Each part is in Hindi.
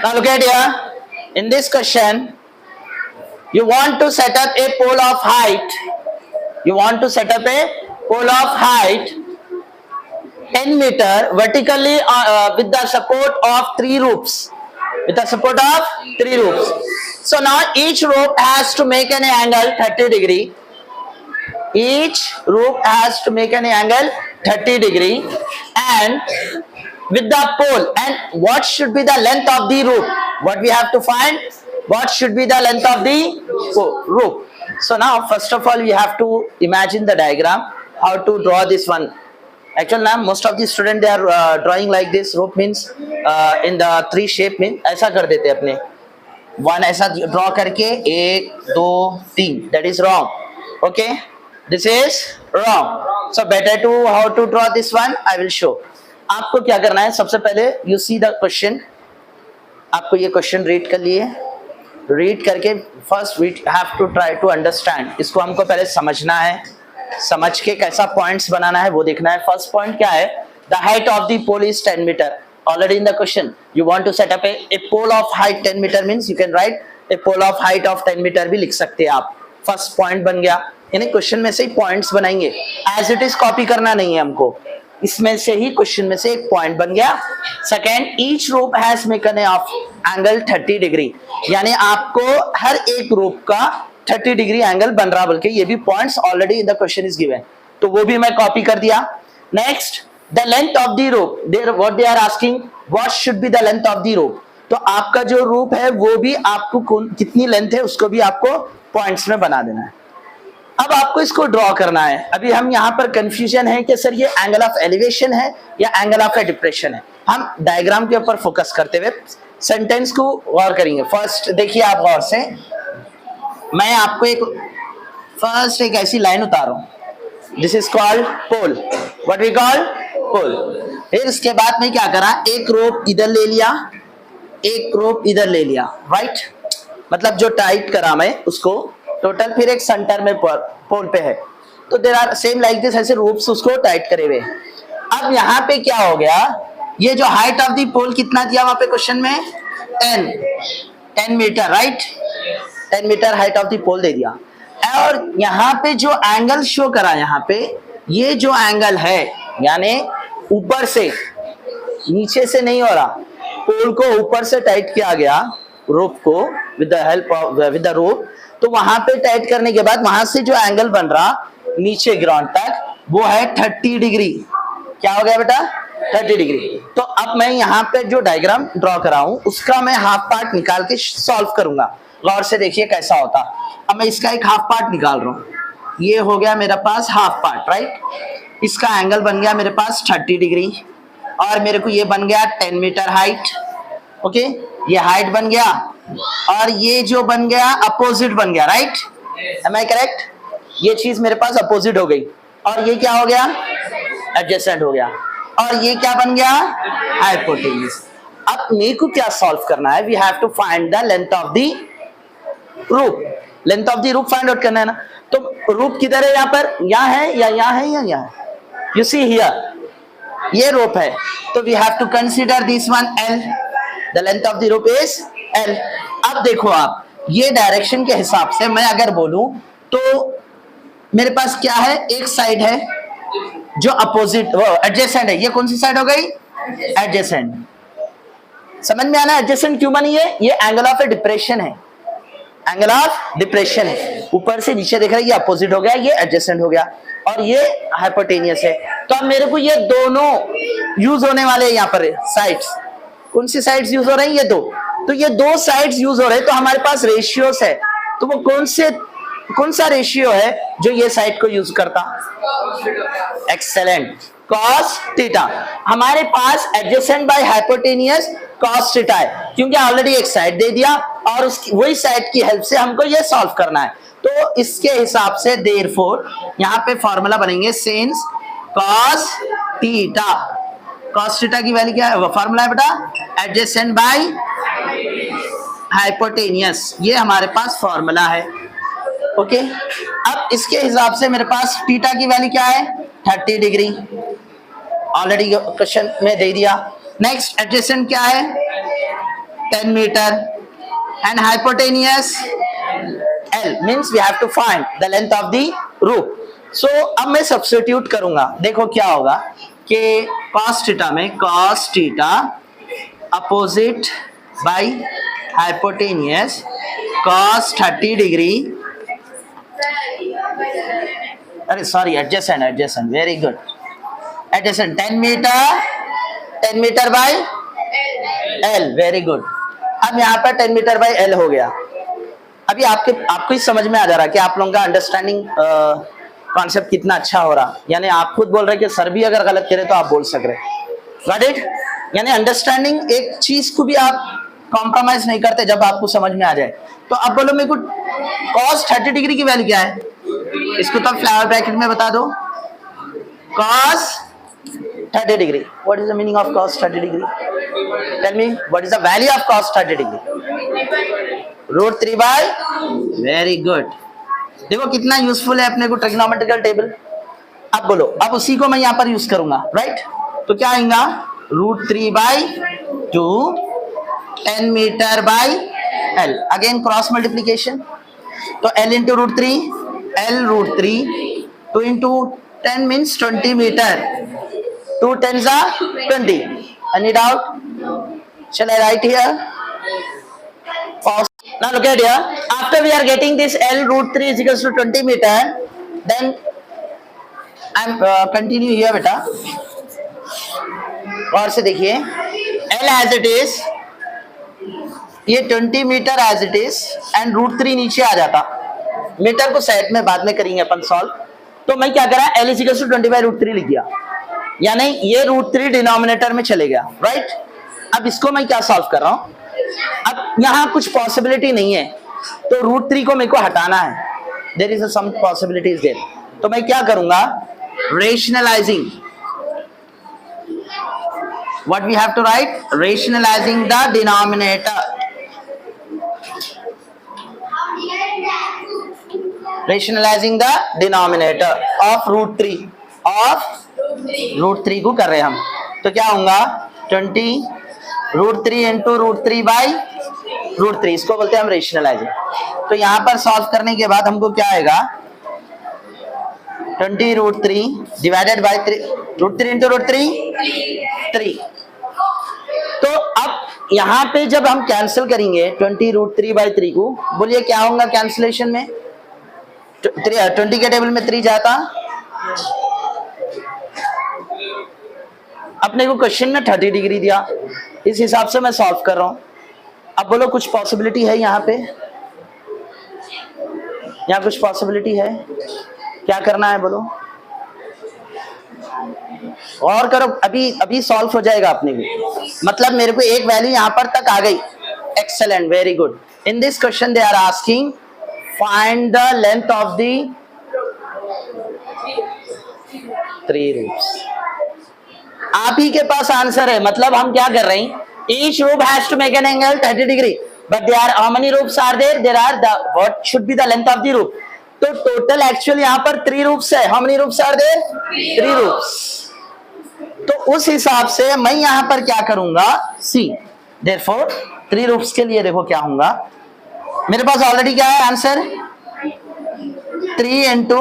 Now look at here. In this question, you want to set up a pole of height. You want to set up a pole of height 10 meter vertically with the support of 3 ropes. With the support of 3 ropes. So now each rope has to make an angle 30 degree. Each rope has to make an angle 30 degree and with the pole. And what should be the length of the rope? What we have to find? What should be the length of the rope? So now first of all we have to imagine the diagram, how to draw this one. Actually now most of the students they are drawing like this. Rope means in the 3 shape means ऐसा कर देते अपने 1 ऐसा draw करके 1 2 3. That is wrong. Okay, this is wrong. So better to how to draw this one I will show. आपको क्या करना है, सबसे पहले you see the question. आपको ये question read कर लिए, रीड करके first we have to try to understand. इसको हमको पहले समझना है, समझ के कैसा पॉइंट्स बनाना है वो देखना है. फर्स्ट पॉइंट क्या है? The height of the pole is 10 metre. Already in the question you want to set up a pole of height 10 metre means you can write a pole of height of 10 metre भी लिख सकते हैं आप. फर्स्ट पॉइंट बन गया. यानी क्वेश्चन में से ही पॉइंट्स बनाएंगे, एज इट इज कॉपी करना नहीं है हमको, इसमें से ही क्वेश्चन में से एक पॉइंट बन गया. Second, each rope has make an of angle 30 degree. यानी आपको हर एक रोप का 30 डिग्री एंगल बन रहा, बल्कि ये भी points already in the question is given, तो वो भी मैं कॉपी कर दिया. Next, the length of the rope. There what they are asking, what should be the length of the rope. तो आपका जो रोप है वो भी आपको कितनी लेंथ है उसको भी आपको पॉइंट्स में बना देना है. अब आपको इसको ड्रॉ करना है. अभी हम यहाँ पर कंफ्यूजन है कि सर ये एंगल ऑफ एलिवेशन है या एंगल ऑफ डिप्रेशन है. हम डायग्राम के ऊपर फोकस करते हुए सेंटेंस को गौर करेंगे. फर्स्ट देखिए आप गौर से, मैं आपको एक ऐसी लाइन उतार रहा हूं. This is called pole. What we call pole. फिर इसके बाद में क्या करा, एक रोप इधर ले लिया, एक रोप इधर ले लिया, राइट. मतलब जो टाइट करा मैं उसको टोटल, फिर एक सेंटर में पोल पे है, तो there are same like this, ऐसे रोप्स उसको टाइट करे हुए. अब यहाँ पे क्या हो गया, ये जो हाइट ऑफ द पोल कितना दिया वहां पे क्वेश्चन में 10 metre, right. 10 metre height of the pole दे दिया. और यहाँ पे जो एंगल शो करा, यहाँ पे ये जो एंगल है यानी ऊपर से, नीचे से नहीं हो रहा, पोल को ऊपर से टाइट किया गया रोप को with the help of with the rope. तो वहां पे टाइट करने के बाद वहां से जो एंगल बन रहा नीचे ग्राउंड तक वो है 30 डिग्री. क्या हो गया बेटा, 30 डिग्री. तो अब मैं यहाँ पे जो डायग्राम ड्रॉ करा हूं उसका मैं हाफ पार्ट निकाल के सॉल्व करूंगा. गौर से देखिए कैसा होता. अब मैं इसका एक हाफ पार्ट निकाल रहा हूँ. ये हो गया मेरे पास हाफ पार्ट, राइट. इसका एंगल बन गया मेरे पास 30 डिग्री और मेरे को ये बन गया 10 मीटर हाइट. ओके, ये हाइट बन गया और ये जो बन गया अपोजिट बन गया, राइट. एम आई करेक्ट. ये चीज मेरे पास अपोजिट हो गई और ये क्या हो गया, एडजेसेंट हो गया. और ये क्या बन गया, हाइपोटेन्यूज. अब मेरे को क्या सॉल्व करना है, we have to find the length of the rope. Length of the rope find out करना है ना. तो रूप किधर है, यहाँ पर, यहाँ है या यहाँ है या यहाँ है. यू सी हियर, ये रोप है, तो we have to consider this one L. The length of the rope is L. अब देखो आप, ये डायरेक्शन के हिसाब से मैं अगर बोलूं तो मेरे पास क्या है, एक साइड है जो अपोजिट वो एडजेसेंट है. ये कौन सी साइड हो गई, एडजेसेंट. समझ में आना एडजेसेंट क्यों बनी है, ये एंगल ऑफ डिप्रेशन है. एंगल ऑफ डिप्रेशन है, ऊपर से नीचे देख रहे हैं, ये अपोजिट हो गया, ये एडजेसेंट हो गया और ये हाइपोटेनियस है. तो अब मेरे को ये दोनों यूज होने वाले यहाँ पर साइड्स. कौन सी साइड्स यूज हो रही है, ये दो. तो ये दो साइड्स यूज हो रहे हैं, तो हमारे पास रेशियोस है. तो वो कौन सा रेशियो है जो ये साइड को यूज करता, एक्सेलेंट, cos थीटा. हमारे पास adjacent by hypotenuse cos theta है, क्योंकि ऑलरेडी एक साइड दे दिया और उसकी वही साइड की हेल्प से हमको ये सॉल्व करना है. तो इसके हिसाब से देयरफॉर यहाँ पे फॉर्मूला बनेंगे since cos theta. cos theta की वैल्यू क्या है, फॉर्मूला है बेटा, एडजेसेंट बाय हाइपोटेनियस. ये हमारे पास फॉर्मूला है. ओके, अब इसके हिसाब से मेरे पास थीटा की वैल्यू क्या है, 30 डिग्री. ऑलरेडी क्वेश्चन में दे दिया. नेक्स्ट एडजेसेंट क्या है, 10 meter, and hypotenuse L means we have to find the length of the roof. So अब मैं substitute करूंगा, देखो क्या होगा कि cos theta में cos theta opposite by hypotenuse cos 30 degree, अरे sorry adjacent, very good, adjacent 10 meter by L, very good. अब यहाँ पर 10 मीटर बाई L हो गया. अभी आपको ही समझ में आ जा रहा है कि आप लोगों का अंडरस्टैंडिंग कॉन्सेप्ट कितना अच्छा हो रहा. यानी आप खुद बोल रहे कि सर भी अगर गलत करे तो आप बोल सक रहे. Got it? यानी अंडरस्टैंडिंग एक चीज को भी आप कॉम्प्रोमाइज नहीं करते जब आपको समझ में आ जाए. तो अब बोलो मेरे को cos 30 डिग्री की वैल्यू क्या है, इसको तो फ्लावर ब्रैकेट में बता दो. cos 30 degree. What is the meaning of cos 30 degree? Tell me, what is the value of cos 30 degree? Root 3 by. Very good. देखो कितना यूजफुल है अपने को ट्रिग्नोमेट्रिकल टेबल. अब बोलो, अब उसी को मैं यहाँ पर यूज करूंगा, राइट? तो क्या आएगा? Root 3 by 2 10 metre by L. Again cross multiplication. तो L into root 3, L root 3, 2 into 10 means 20 metre. 2 10s are 20. Any doubt? Shall I write here? Pause. Now look at here. After we are getting this L root 3 is equals to 20 meter, then I'm continue here बेटा. और से देखिए L as it is, ये 20 metre as it is and root 3 नीचे आ जाता. मीटर को सेट में बाद में करेंगे अपन सॉल्व. तो मैं क्या करा, L is equals to 20 by root 3 लिख दिया. यानी ये रूट 3 डिनोमिनेटर में चले गया, राइट? अब इसको मैं क्या सॉल्व कर रहा हूं, अब यहां कुछ पॉसिबिलिटी नहीं है तो रूट 3 को मेरे को हटाना है. There is some possibilities there. तो मैं क्या करूंगा, rationalising. What we have to right, rationalising the denominator. Rationalising the denominator of root 3 को कर रहे हैं हम. तो क्या होगा, 20 root 3 into root 3 by root 3, इसको बोलते हैं हम रेशनलाइजिंग. तो यहां पर सॉल्व करने के बाद हमको क्या आएगा, 20 root 3 divided by 3, root 3 into root 3 3. तो अब यहां पे जब हम कैंसिल करेंगे 20 रूट 3 बाई 3 को, बोलिए क्या होगा कैंसिलेशन में. 20 के टेबल में 3 जाता. अपने को क्वेश्चन में 30 डिग्री दिया, इस हिसाब से मैं सॉल्व कर रहा हूं. अब बोलो कुछ पॉसिबिलिटी है यहाँ पे, यहाँ कुछ पॉसिबिलिटी है, क्या करना है बोलो, और करो. अभी सॉल्व हो जाएगा अपने को. मतलब मेरे को एक वैल्यू यहाँ पर तक आ गई. Excellent, very good. In this question they are asking find the length of the 3 roots. आप ही के पास आंसर है. मतलब हम क्या कर रहे हैं, each root has to make an angle 30 degree, but there are how many roots are there? There are the what should be the length of the root. तो टोटल एक्चुअली यहाँ पर 3 रूट्स है. how many roots are there? 3 roots. तो उस हिसाब से मैं यहाँ पर क्या करूंगा, सी therefore 3 रूट्स के लिए देखो क्या होगा. मेरे पास ऑलरेडी क्या है answer, 3 into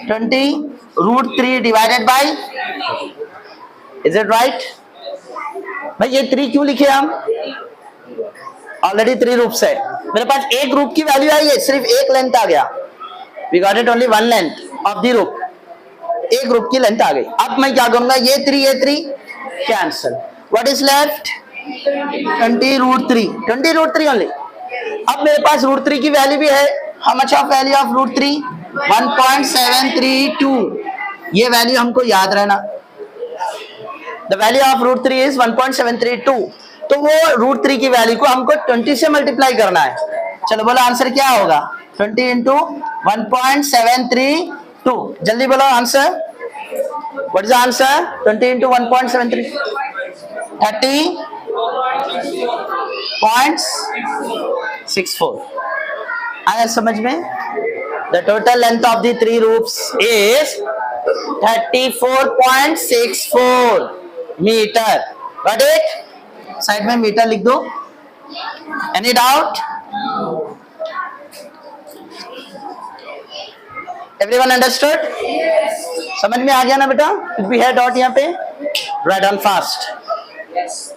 20 root 3 divided by, is it right? भाई ये 3 क्यों लिखे हम, ऑलरेडी 3 रूट्स है. मेरे पास एक रूट की वैल्यू आई है, सिर्फ एक लेंथ आ गया. We got it only one length of the root. एक रूट की लेंथ आ गई. अब मैं क्या करूंगा, ये 3 cancel. What is left, 20 root 3 only. अब मेरे पास रूट 3 की वैल्यू भी है. How much of value of root 3, 1.732. ये वैल्यू हमको याद रहना. The value of root 3 is 1.732. तो वो रूट 3 की वैल्यू को हमको 20 से मल्टीप्लाई करना है. चलो बोलो आंसर क्या होगा, 20 इंटू 1.732. जल्दी बोलो answer. What is the answer, 20 into 1.73, 30.64. आया समझ में? The total length of the 3 loops is 34.64 metre. Got it? Side में मीटर लिख दो. Any doubt? Everyone understood? समझ में आ गया ना बेटा? Did we have doubt यहाँ पे? Write down fast. Yes.